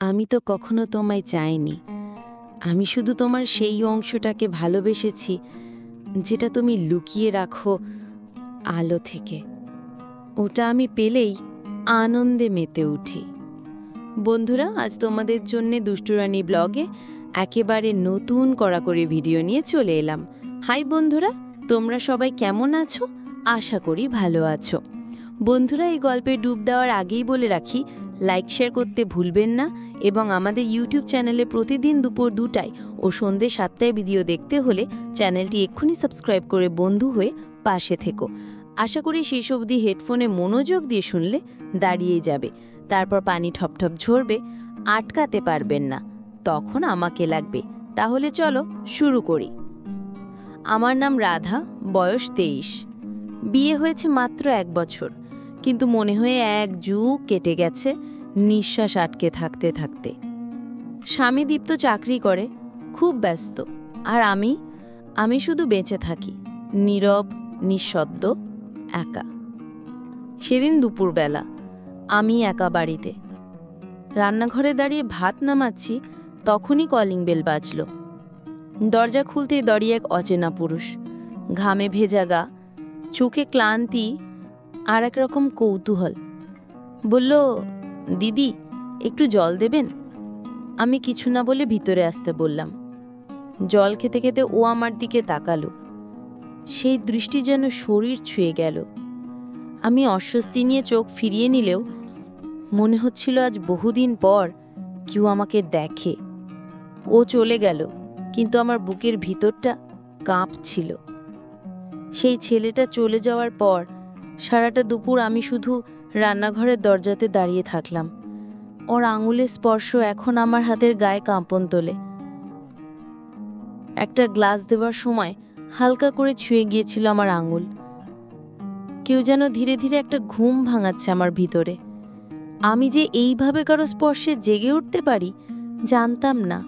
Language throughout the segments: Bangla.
আমি তো কখনো তোমায় চাইনি। আমি শুধু তোমার সেই অংশটাকে ভালোবেসেছি যেটা তুমি লুকিয়ে রাখো আলো থেকে। ওটা আমি পেলেই আনন্দে মেতে উঠি। বন্ধুরা, আজ তোমাদের জন্যে দুষ্টুরানী ব্লগে একেবারে নতুন কড়াকড়ি ভিডিও নিয়ে চলে এলাম। হাই বন্ধুরা, তোমরা সবাই কেমন আছো? আশা করি ভালো আছো। বন্ধুরা, এই গল্পে ডুব দেওয়ার আগেই বলে রাখি, লাইক শেয়ার করতে ভুলবেন না এবং আমাদের ইউটিউব চ্যানেলে প্রতিদিন দুপুর 2টায় ও সন্ধ্যে 7টায় ভিডিও দেখতে হলে চ্যানেলটি এক্ষুনি সাবস্ক্রাইব করে বন্ধু হয়ে পাশে থেকো। আশা করি শেষ অবধি হেডফোনে মনোযোগ দিয়ে শুনলে দাঁড়িয়েই যাবে। তারপর পানি ঠপঠপ ঝরবে, আটকাতে পারবেন না, তখন আমাকে লাগবে। তাহলে চলো শুরু করি। আমার নাম রাধা, বয়স 23। বিয়ে হয়েছে মাত্র 1 বছর, কিন্তু মনে হয়ে এক যুগ কেটে গেছে নিঃশ্বাস আটকে থাকতে থাকতে। স্বামী দীপ্ত চাকরি করে, খুব ব্যস্ত, আর আমি শুধু বেঁচে থাকি, নীরব, নিঃশব্দ, একা। সেদিন দুপুরবেলা আমি একা বাড়িতে রান্নাঘরে দাঁড়িয়ে ভাত নামাচ্ছি, তখনই কলিং বেল বাজল। দরজা খুলতেই দাঁড়িয়ে এক অচেনা পুরুষ, ঘামে ভেজা গা, চোখে ক্লান্তি আর একরকম কৌতূহল। বলল, দিদি একটু জল দেবেন? আমি কিছু না বলে ভিতরে আসতে বললাম। জল খেতে খেতে ও আমার দিকে তাকালো। সেই দৃষ্টি যেন শরীর ছুঁয়ে গেল। আমি অস্বস্তি নিয়ে চোখ ফিরিয়ে নিলেও মনে হচ্ছিল আজ বহুদিন পর কেউ আমাকে দেখে। ও চলে গেল, কিন্তু আমার বুকের ভিতরটা কাঁপছিল। সেই ছেলেটা চলে যাওয়ার পর সারাটা দুপুর আমি শুধু রান্নাঘরের দরজাতে দাঁড়িয়ে থাকলাম। ওর আঙুলের স্পর্শ এখন আমার হাতের গায়ে কাঁপন তোলে। একটা গ্লাস দেওয়ার সময় হালকা করে ছুঁয়ে গিয়েছিল আমার আঙুল। কেউ যেন ধীরে ধীরে একটা ঘুম ভাঙাচ্ছে আমার ভিতরে। আমি যে এইভাবে কারো স্পর্শে জেগে উঠতে পারি জানতাম না।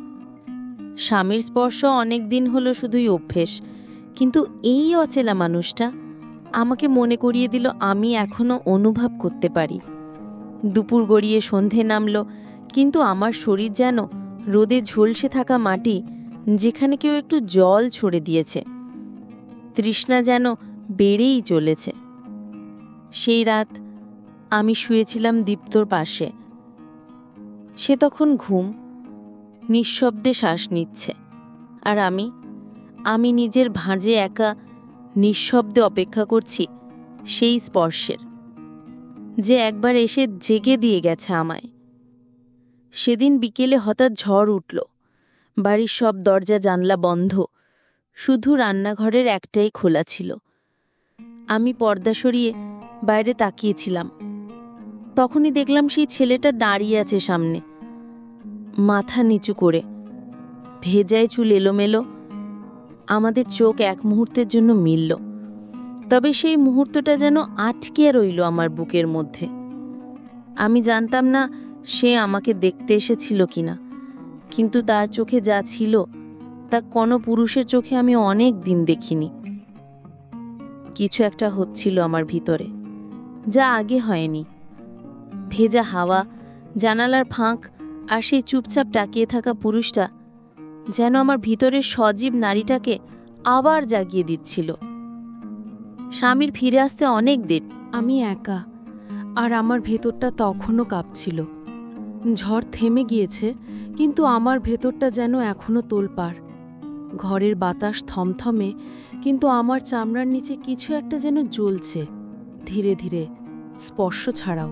স্বামীর স্পর্শ অনেক দিন হলো শুধুই অভ্যেস, কিন্তু এই অচেনা মানুষটা আমাকে মনে করিয়ে দিল আমি এখনো অনুভব করতে পারি। দুপুর গড়িয়ে সন্ধে নামলো, কিন্তু আমার শরীর যেন রোদে ঝলসে থাকা মাটি, যেখানে কেউ একটু জল ছড়ে দিয়েছে। তৃষ্ণা যেন বেড়েই চলেছে। সেই রাত আমি শুয়েছিলাম দীপ্তর পাশে। সে তখন ঘুম, নিঃশব্দে শ্বাস নিচ্ছে, আর আমি নিজের ভাঁজে একা নিঃশব্দে অপেক্ষা করছি সেই স্পর্শের, যে একবার এসে জেগে দিয়ে গেছে আমায়। সেদিন বিকেলে হঠাৎ ঝড় উঠল। বাড়ির সব দরজা জানলা বন্ধ, শুধু রান্নাঘরের একটাই খোলা ছিল। আমি পর্দা সরিয়ে বাইরে তাকিয়েছিলাম। তখনই দেখলাম সেই ছেলেটা দাঁড়িয়ে আছে সামনে, মাথা নিচু করে, ভেজায় চুল এলোমেলো। আমাদের চোখ এক মুহূর্তের জন্য মিলল, তবে সেই মুহূর্তটা যেন আটকে রইল আমার বুকের মধ্যে। আমি জানতাম না সে আমাকে দেখতে এসেছিল কিনা, কিন্তু তার চোখে যা ছিল তা কোনো পুরুষের চোখে আমি অনেক দিন দেখিনি। কিছু একটা হচ্ছিল আমার ভিতরে, যা আগে হয়নি। ভেজা হাওয়া, জানালার ফাঁক আর সেই চুপচাপ তাকিয়ে থাকা পুরুষটা যেন আমার ভিতরের সজীব নারীটাকে আবার জাগিয়ে দিচ্ছিল। স্বামীর ফিরে আসতে অনেক দেরি। আমি একা, আর আমার ভেতরটা তখনও কাঁপছিল। ঝড় থেমে গিয়েছে, কিন্তু আমার ভেতরটা যেন এখনো তোলপাড়। ঘরের বাতাস থমথমে, কিন্তু আমার চামড়ার নিচে কিছু একটা যেন জ্বলছে, ধীরে ধীরে, স্পর্শ ছাড়াও।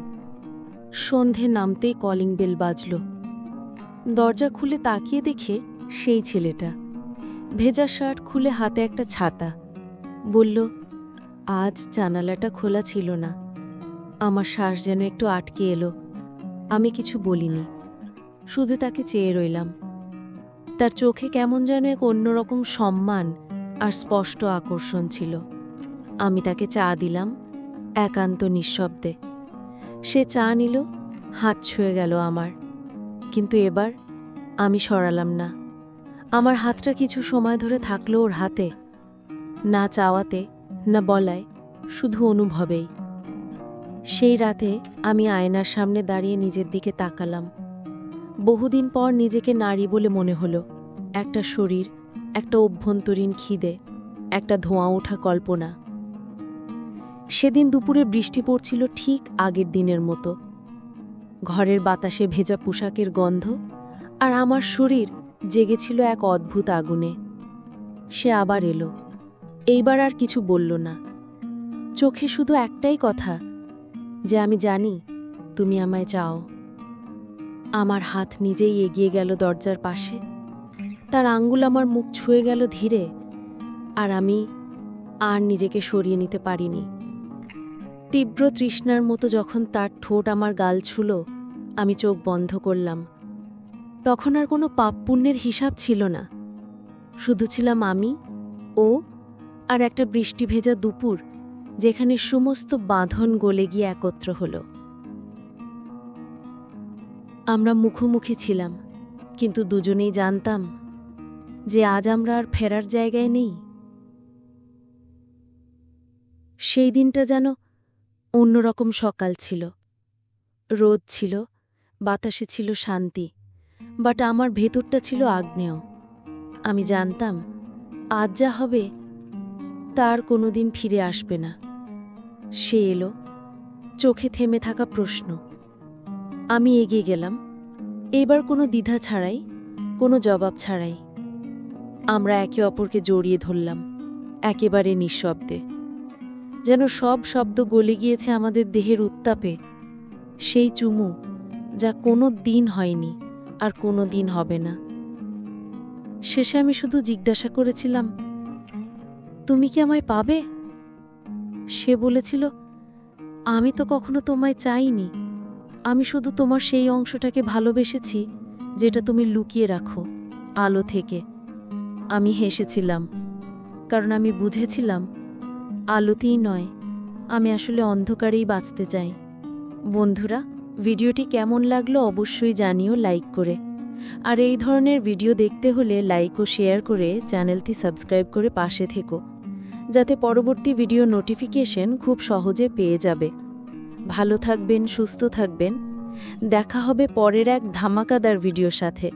সন্ধে নামতেই কলিং বেল বাজল। দরজা খুলে তাকিয়ে দেখে সেই ছেলেটা, ভেজা শার্ট খুলে হাতে একটা ছাতা। বলল, আজ জানালাটা খোলা ছিল না। আমার শ্বাস যেন একটু আটকে এলো। আমি কিছু বলিনি, শুধু তাকে চেয়ে রইলাম। তার চোখে কেমন যেন এক অন্যরকম সম্মান আর স্পষ্ট আকর্ষণ ছিল। আমি তাকে চা দিলাম, একান্ত নিঃশব্দে। সে চা নিল, হাত ছুঁয়ে গেল আমার, কিন্তু এবার আমি সরালাম না। আমার হাতটা কিছু সময় ধরে থাকলো ওর হাতে, না চাওয়াতে না বলায়, শুধু অনুভবেই। সেই রাতে আমি আয়নার সামনে দাঁড়িয়ে নিজের দিকে তাকালাম। বহুদিন পর নিজেকে নারী বলে মনে হলো। একটা শরীর, একটা অভ্যন্তরীণ খিদে, একটা ধোঁয়া ওঠা কল্পনা। সেদিন দুপুরে বৃষ্টি পড়ছিল ঠিক আগের দিনের মতো। ঘরের বাতাসে ভেজা পোশাকের গন্ধ, আর আমার শরীর জেগেছিল এক অদ্ভুত আগুনে। সে আবার এলো। এইবার আর কিছু বলল না। চোখে শুধু একটাই কথা, যে আমি জানি তুমি আমায় চাও। আমার হাত নিজেই এগিয়ে গেল দরজার পাশে। তার আঙ্গুল আমার মুখ ছুঁয়ে গেল ধীরে, আর আমি আর নিজেকে সরিয়ে নিতে পারিনি। তীব্র তৃষ্ণার মতো যখন তার ঠোঁট আমার গাল ছুঁলো, আমি চোখ বন্ধ করলাম। তখন আর কোনো পাপ পুণ্যের হিসাব ছিল না, শুধু ছিলাম আমি, ও, আর একটা বৃষ্টি ভেজা দুপুর যেখানে সমস্ত বাঁধন গলে গিয়ে একত্র হলো। আমরা মুখোমুখি ছিলাম, কিন্তু দুজনেই জানতাম যে আজ আমরা আর ফেরার জায়গায় নেই। সেই দিনটা যেন অন্যরকম সকাল ছিল। রোদ ছিল, বাতাসে ছিল শান্তি, বাট আমার ভেতরটা ছিল আগ্নেয়। আমি জানতাম আজ যা হবে তার কোনোদিন ফিরে আসবে না। সে এলো, চোখে থেমে থাকা প্রশ্ন। আমি এগিয়ে গেলাম, এবার কোনো দ্বিধা ছাড়াই, কোনো জবাব ছাড়াই। আমরা একে অপরকে জড়িয়ে ধরলাম, একেবারে নিঃশব্দে, যেন সব শব্দ গলে গিয়েছে আমাদের দেহের উত্তাপে। সেই চুমু যা কোনো দিন হয়নি আর কোনো দিন হবে না। শেষে আমি শুধু জিজ্ঞাসা করেছিলাম, তুমি কি আমায় পাবে? সে বলেছিল, আমি তো কখনো তোমায় চাইনি, আমি শুধু তোমার সেই অংশটাকে ভালোবেসেছি যেটা তুমি লুকিয়ে রাখো আলো থেকে। আমি হেসেছিলাম, কারণ আমি বুঝেছিলাম আলোতেই নয়, আমি আসলে অন্ধকারেই বাঁচতে চাই। বন্ধুরা, ভিডিওটি কেমন লাগলো অবশ্যই জানিও লাইক করে। আর এই ধরনের ভিডিও দেখতে হলে লাইক ও শেয়ার করে চ্যানেলটি সাবস্ক্রাইব করে পাশে থেকো, যাতে পরবর্তী ভিডিও নোটিফিকেশন খুব সহজে পেয়ে যাবে। ভালো থাকবেন, সুস্থ থাকবেন। দেখা হবে পরের এক ধামাকাদার ভিডিওর সাথে।